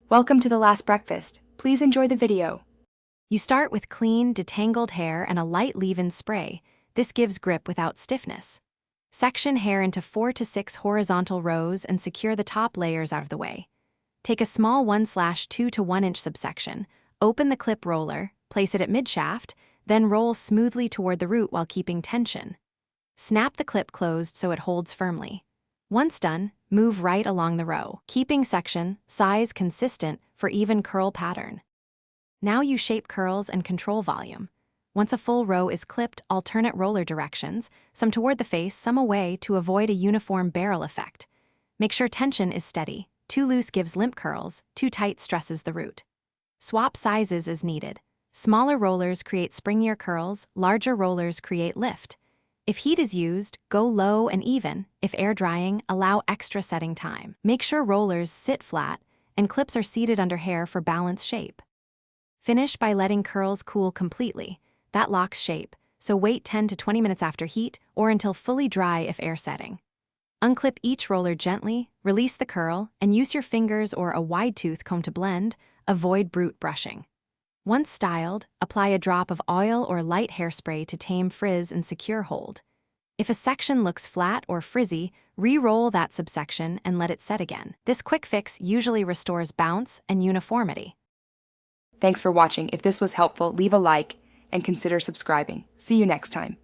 Welcome to the last breakfast. Please enjoy the video. You start with clean, detangled hair and a light leave-in spray. This gives grip without stiffness. Section hair into 4 to 6 horizontal rows and secure the top layers out of the way. Take a small 1/2 to 1 inch subsection, open the clip roller, place it at mid-shaft, then roll smoothly toward the root while keeping tension. Snap the clip closed so it holds firmly. Once done, move right along the row, keeping section, size consistent for even curl pattern. Now you shape curls and control volume. Once a full row is clipped, alternate roller directions, some toward the face, some away to avoid a uniform barrel effect. Make sure tension is steady. Too loose gives limp curls, too tight stresses the root. Swap sizes as needed. Smaller rollers create springier curls, larger rollers create lift. If heat is used, go low and even. If air drying, allow extra setting time. Make sure rollers sit flat and clips are seated under hair for balanced shape. Finish by letting curls cool completely. That locks shape, so wait 10 to 20 minutes after heat or until fully dry if air setting. Unclip each roller gently, release the curl, and use your fingers or a wide-tooth comb to blend. Avoid brute brushing. Once styled, apply a drop of oil or light hairspray to tame frizz and secure hold. If a section looks flat or frizzy, re-roll that subsection and let it set again. This quick fix usually restores bounce and uniformity. Thanks for watching. If this was helpful, leave a like and consider subscribing. See you next time.